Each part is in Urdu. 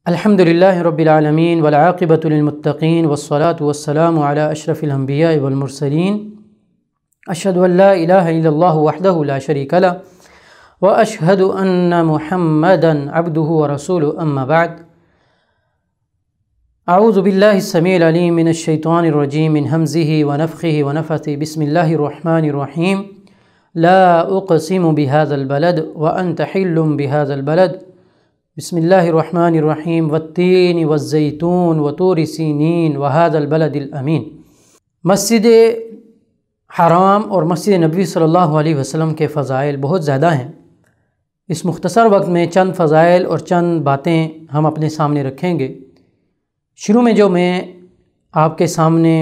الحمدللہ رب العالمین والعاقبۃ للمتقین والصلاة والسلام علی اشرف الانبیاء والمرسلین اشہد ان لا الہ الا اللہ وحدہ لا شریک لہ واشہد ان محمدا عبدہ ورسولہ اما بعد اعوذ باللہ السمیع العلیم من الشیطان الرجیم من ہمزہ ونفخہ ونفثہ بسم اللہ الرحمن الرحیم لا اقسم بهذا البلد وانت حل بهذا البلد بسم اللہ الرحمن الرحیم والتین والزیتون وطور سینین وهذا البلد الامین۔ مسجد حرام اور مسجد نبوی صلی اللہ علیہ وسلم کے فضائل بہت زیادہ ہیں۔ اس مختصر وقت میں چند فضائل اور چند باتیں ہم اپنے سامنے رکھیں گے۔ شروع میں جو میں آپ کے سامنے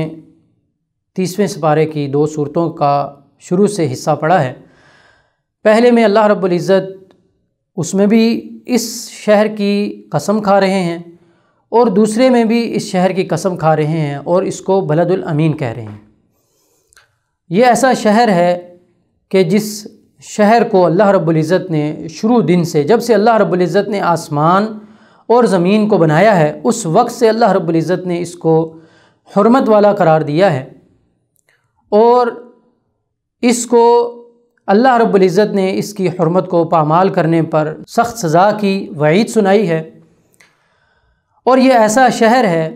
30ویں سپارے کی 2 صورتوں کا شروع سے حصہ پڑھا ہے، پہلے میں اللہ رب العزت اس میں بھی اس شہر کی قسم کھا رہے ہیں اور دوسرے میں بھی اس شہر کی قسم کھا رہے ہیں اور اس کو بلد الامین کہہ رہے ہیں۔ یہ ایسا شہر ہے کہ جس شہر کو اللہ رب العزت نے شروع دن سے، جب سے اللہ رب العزت نے آسمان اور زمین کو بنایا ہے، اس وقت سے اللہ رب العزت نے اس کو حرمت والا قرار دیا ہے اور اس کو اللہ رب العزت نے اس کی حرمت کو پامال کرنے پر سخت سزا کی وعید سنائی ہے۔ اور یہ ایسا شہر ہے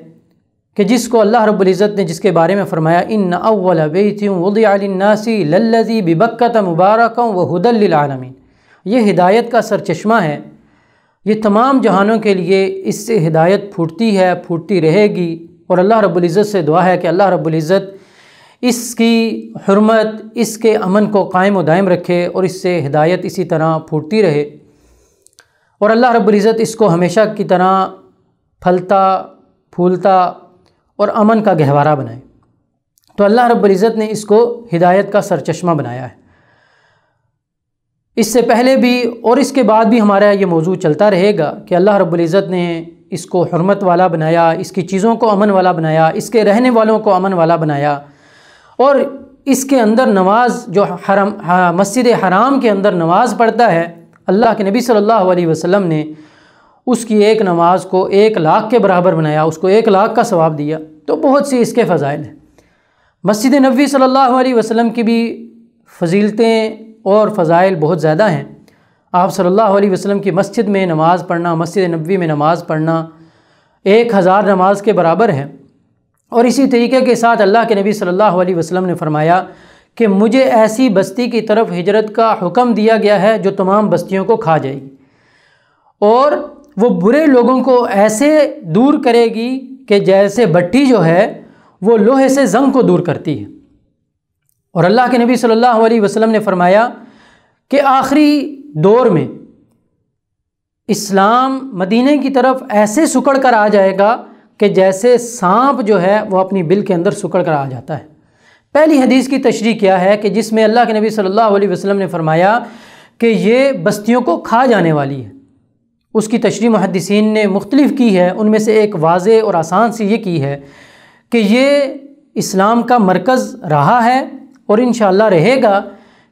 کہ جس کو اللہ رب العزت نے جس کے بارے میں فرمایا ان اول بیت وضع للناس للذی ببکۃ مبارکا وہدی للعالمین، یہ ہدایت کا سرچشمہ ہے، یہ تمام جہانوں کے لیے اس سے ہدایت پھوٹتی ہے، پھوٹتی رہے گی۔ اور اللہ رب العزت سے دعا ہے کہ اللہ رب العزت اس کی حرمت، اس کے امن کو قائم و دائم رکھے اور اس سے ہدایت اسی طرح پھوٹتی رہے اور اللہ رب العزت اس کو ہمیشہ کی طرح پھلتا پھولتا اور امن کا گہوارہ بنائے۔ تو اللہ رب العزت نے اس کو ہدایت کا سرچشمہ بنایا ہے۔ اس سے پہلے بھی اور اس کے بعد بھی ہمارا یہ موضوع چلتا رہے گا کہ اللہ رب العزت نے اس کو حرمت والا بنایا، اس کی چیزوں کو امن والا بنایا، اس کے رہنے والوں کو امن والا بنایا اور اس کے اندر نماز جو مسجد حرام کے اندر نماز پڑھتا ہے، اللہ کے نبی صلی اللہ علیہ وسلم نے اس کی ایک نماز کو 1,00,000 کے برابر بنایا، اس کو 1,00,000 کا ثواب دیا۔ تو بہت سی اس کے فضائل ہیں۔ مسجد نبوی صلی اللہ علیہ وسلم کی بھی فضیلتیں اور فضائل بہت زیادہ ہیں۔ آپ صلی اللہ علیہ وسلم کی مسجد میں نماز پڑھنا، مسجد نبوی میں نماز پڑھنا 1000 نماز کے برابر ہے۔ اور اسی طریقے کے ساتھ اللہ کے نبی صلی اللہ علیہ وسلم نے فرمایا کہ مجھے ایسی بستی کی طرف ہجرت کا حکم دیا گیا ہے جو تمام بستیوں کو کھا جائے گی اور وہ برے لوگوں کو ایسے دور کرے گی کہ جیسے بٹی جو ہے وہ لوہے سے زنگ کو دور کرتی ہے۔ اور اللہ کے نبی صلی اللہ علیہ وسلم نے فرمایا کہ آخری دور میں اسلام مدینہ کی طرف ایسے سکڑ کر آ جائے گا کہ جیسے سانپ جو ہے وہ اپنی بل کے اندر سکڑ کر آ جاتا ہے۔ پہلی حدیث کی تشریح کیا ہے کہ جس میں اللہ کے نبی صلی اللہ علیہ وسلم نے فرمایا کہ یہ بستیوں کو کھا جانے والی ہے۔ اس کی تشریح محدثین نے مختلف کی ہے، ان میں سے ایک واضح اور آسان سی یہ کی ہے کہ یہ اسلام کا مرکز رہا ہے اور انشاءاللہ رہے گا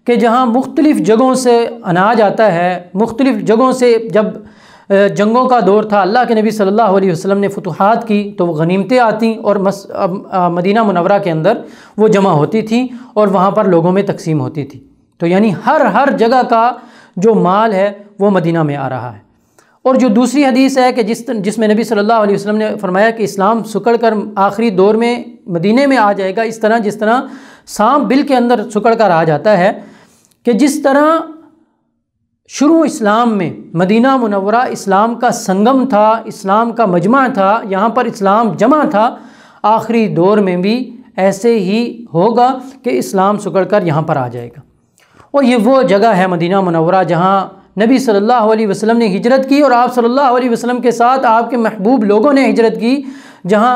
کہ جہاں مختلف جگہوں سے اناج آتا ہے، مختلف جگہوں سے جب جنگوں کا دور تھا، اللہ کے نبی صلی اللہ علیہ وسلم نے فتوحات کی تو وہ غنیمتیں آتیں اور مدینہ منورہ کے اندر وہ جمع ہوتی تھیں اور وہاں پر لوگوں میں تقسیم ہوتی تھی۔ تو یعنی ہر جگہ کا جو مال ہے وہ مدینہ میں آ رہا ہے۔ اور جو دوسری حدیث ہے کہ جس میں نبی صلی اللہ علیہ وسلم نے فرمایا کہ اسلام سکڑ کر آخری دور میں مدینہ میں آ جائے گا، اس طرح جس طرح سانپ بل کے اندر سکڑ کر آ جاتا ہے، کہ جس طرح شروع اسلام میں مدینہ منورہ اسلام کا سنگم تھا، اسلام کا مجمع تھا، یہاں پر اسلام جمع تھا، آخری دور میں بھی ایسے ہی ہوگا کہ اسلام سکڑ کر یہاں پر آ جائے گا۔ اور یہ وہ جگہ ہے مدینہ منورہ جہاں نبی صلی اللہ علیہ وسلم نے ہجرت کی اور آپ صلی اللہ علیہ وسلم کے ساتھ آپ کے محبوب لوگوں نے ہجرت کی، جہاں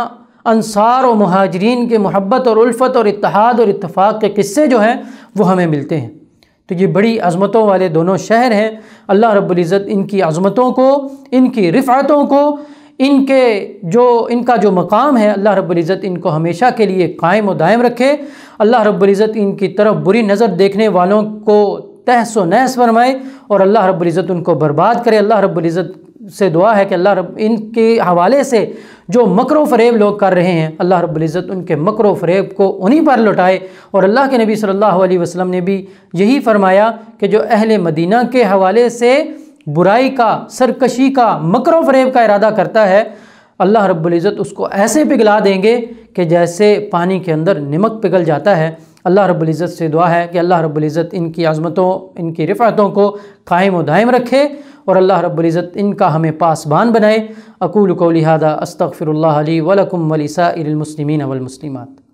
انصار و مہاجرین کے محبت اور الفت اور اتحاد اور اتفاق کے قصے جو ہیں وہ ہمیں ملتے ہیں۔ تو یہ بڑی عظمتوں والے دونوں شہر ہیں۔ اللہ رب العزت ان کی عظمتوں کو، ان کی رفعتوں کو، ان کا جو مقام ہے، اللہ رب العزت ان کو ہمیشہ کے لیے قائم و دائم رکھے۔ اللہ رب العزت ان کی طرف بری نظر دیکھنے والوں کو تہس و نحس فرمائے اور اللہ رب العزت ان کو برباد کرے۔ اللہ رب العزت سے دعا ہے کہ اللہ رب ان کے حوالے سے جو مکر و فریب لوگ کر رہے ہیں، اللہ رب العزت ان کے مکر و فریب کو انہی پر لوٹائے۔ اور اللہ کے نبی صلی اللہ علیہ وسلم نے بھی یہی فرمایا کہ جو اہل مدینہ کے حوالے سے برائی کا، سرکشی کا، مکر و فریب کا ارادہ کرتا ہے، اللہ رب العزت اس کو ایسے پگھلا دیں گے کہ جیسے پانی کے اندر نمک پگھل جاتا ہے۔ اللہ رب العزت سے دعا ہے کہ اللہ رب العزت ان کی عظمتوں، ان کی رفعتوں کو قائم و دائم رکھے، اور اللہ رب العزت ان کا ہمیں پاسبان بنائے۔ اقول قولی ھذا استغفر اللہ لی ولکم ولسائر المسلمین والمسلمات۔